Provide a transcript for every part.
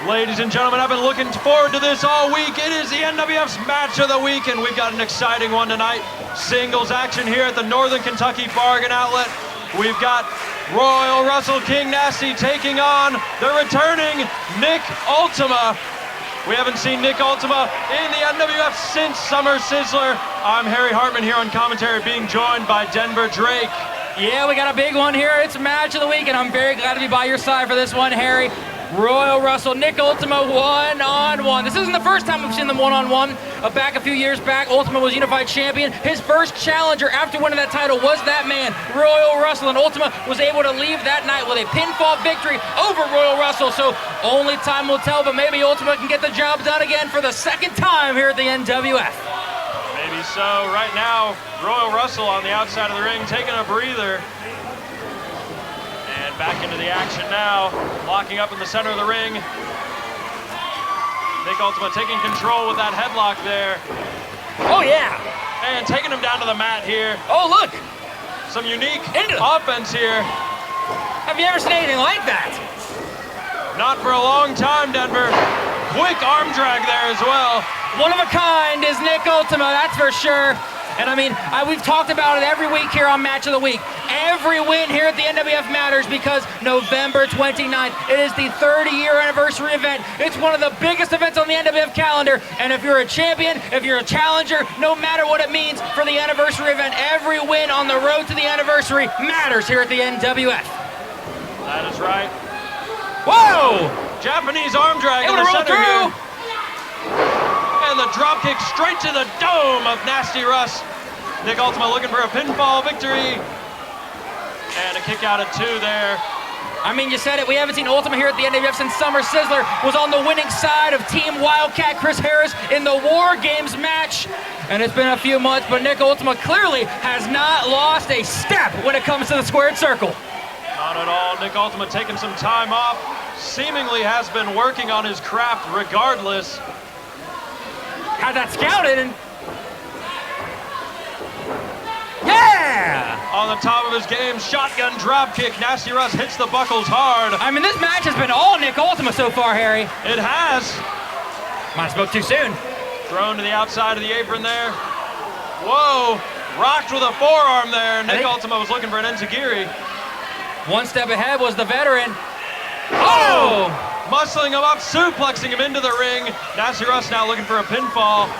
Ladies and gentlemen, I've been looking forward to this all week. It is the NWF's match of the week, and we've got an exciting one tonight. Singles action here at the Northern Kentucky Bargain Outlet. We've got Royal Russell King Nasty taking on the returning Nick Ultima. We haven't seen Nick Ultima in the NWF since Summer Sizzler. I'm Harry Hartman here on commentary, being joined by Denver Drake. Yeah, we got a big one here. It's match of the week, and I'm very glad to be by your side for this one, Harry. Royal Russell, Nick Ultima, one-on-one. This isn't the first time we've seen them one-on-one. Back a few years back, Ultima was unified champion. His first challenger after winning that title was that man, Royal Russell, and Ultima was able to leave that night with a pinfall victory over Royal Russell. So only time will tell, but maybe Ultima can get the job done again for the second time here at the NWF. Maybe so. Right now, Royal Russell on the outside of the ring, taking a breather. And back into the action now, locking up in the center of the ring. Nick Ultima taking control with that headlock there. Oh yeah! And taking him down to the mat here. Oh look! Some unique offense here. Have you ever seen anything like that? Not for a long time, Denver. Quick arm drag there as well. One of a kind is Nick Ultima, that's for sure. And I mean, we've talked about it every week here on Match of the Week. Every win here at the NWF matters because November 29th, it is the 30-year anniversary event. It's one of the biggest events on the NWF calendar. And if you're a champion, if you're a challenger, no matter what it means for the anniversary event, every win on the road to the anniversary matters here at the NWF. That is right. Whoa! Japanese arm drag in the center here. And the drop kick straight to the dome of Nasty Russ. Nick Ultima looking for a pinfall victory. And a kick out at 2 there. I mean, you said it, we haven't seen Ultima here at the NWF since Summer Sizzler was on the winning side of Team Wildcat Chris Harris in the War Games match. And it's been a few months, but Nick Ultima clearly has not lost a step when it comes to the squared circle. Not at all. Nick Ultima taking some time off. Seemingly has been working on his craft regardless. Had that scouted and yeah! On the top of his game, shotgun drop kick. Nasty Russ hits the buckles hard. I mean, this match has been all Nick Ultima so far, Harry. It has. Might have spoke too soon. Thrown to the outside of the apron there. Whoa! Rocked with a forearm there. Nick Ultima was looking for an enziguri. One step ahead was the veteran. Oh! Muscling him up, suplexing him into the ring. Nasty Russ now looking for a pinfall.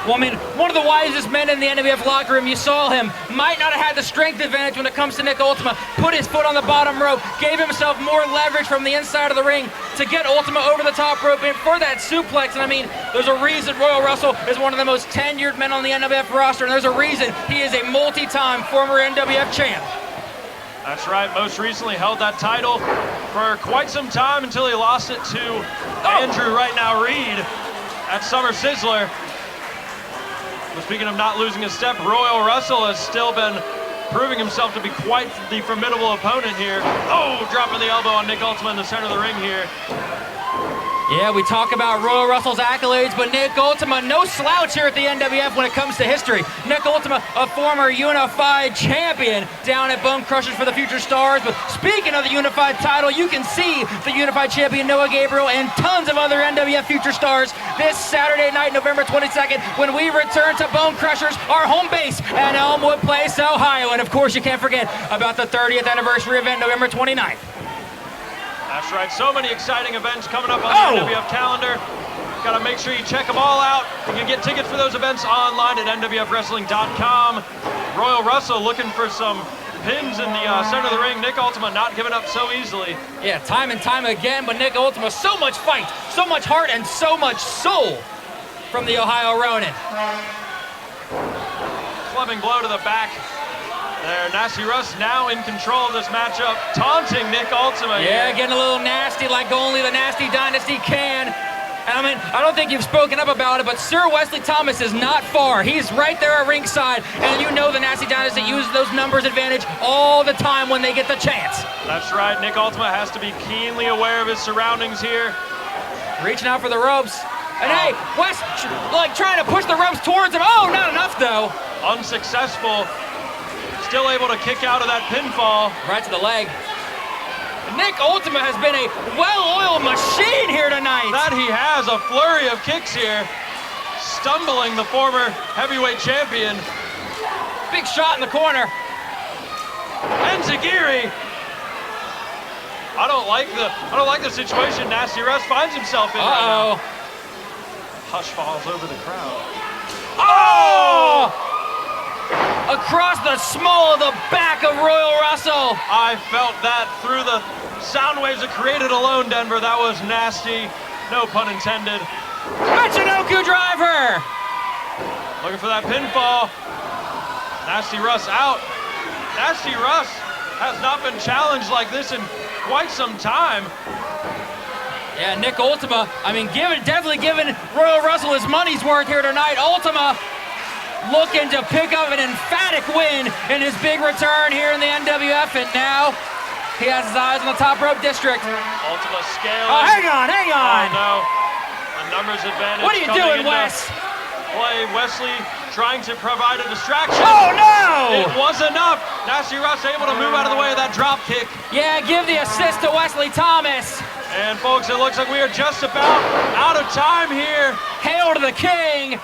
Well, I mean, one of the wisest men in the NWF locker room, you saw him, might not have had the strength advantage when it comes to Nick Ultima, put his foot on the bottom rope, gave himself more leverage from the inside of the ring to get Ultima over the top rope and for that suplex. And I mean, there's a reason Royal Russell is one of the most tenured men on the NWF roster, and there's a reason he is a multi-time former NWF champ. That's right, most recently held that title for quite some time until he lost it to Andrew Right Now Reed at Summer Sizzler. But speaking of not losing a step, Royal Russell has still been proving himself to be quite the formidable opponent here. Oh, dropping the elbow on Nick Ultima in the center of the ring here. Yeah, we talk about Royal Russell's accolades, but Nick Ultima, no slouch here at the NWF when it comes to history. Nick Ultima, a former unified champion down at Bone Crushers for the Future Stars. But speaking of the unified title, you can see the unified champion Noah Gabriel and tons of other NWF Future Stars this Saturday night, November 22nd, when we return to Bone Crushers, our home base at Elmwood Place, Ohio. And of course, you can't forget about the 30th anniversary event, November 29th. That's right, so many exciting events coming up on the NWF calendar. Got to make sure you check them all out. You can get tickets for those events online at nwfwrestling.com. Royal Russell looking for some pins in the center of the ring. Nick Ultima not giving up so easily. Yeah, time and time again, but Nick Ultima, so much fight, so much heart, and so much soul from the Ohio Ronin. Clubbing blow to the back. There, Nasty Russ now in control of this matchup, taunting Nick Ultima. Yeah, getting a little nasty like only the Nasty Dynasty can. And I mean, I don't think you've spoken up about it, but Sir Wesley Thomas is not far. He's right there at ringside, and you know the Nasty Dynasty uses those numbers advantage all the time when they get the chance. That's right, Nick Ultima has to be keenly aware of his surroundings here. Reaching out for the ropes. And hey, Wes, like trying to push the ropes towards him. Oh, not enough though. Unsuccessful. Still able to kick out of that pinfall. Right to the leg. Nick Ultima has been a well-oiled machine here tonight. That he has a flurry of kicks here, stumbling the former heavyweight champion. Big shot in the corner. Enziguri. I don't like the situation Nasty Russ finds himself in right now. Hush falls over the crowd. Oh! Across the small of the back of Royal Russell. I felt that through the sound waves that created alone, Denver. That was nasty. No pun intended. Michinoku driver. Looking for that pinfall. Nasty Russ out. Nasty Russ has not been challenged like this in quite some time. Yeah, Nick Ultima, I mean, definitely giving Royal Russell his money's worth here tonight. Ultima looking to pick up an emphatic win in his big return here in the NWF, and now he has his eyes on the top rope district. Ultima scaling. Oh, hang on. Oh, no. A numbers advantage. What are you doing, Wes? Play. Wesley trying to provide a distraction. Oh, no! It was enough. Nasty Russ able to move out of the way of that drop kick. Yeah, give the assist to Wesley Thomas. And folks, it looks like we are just about out of time here. Hail to the king.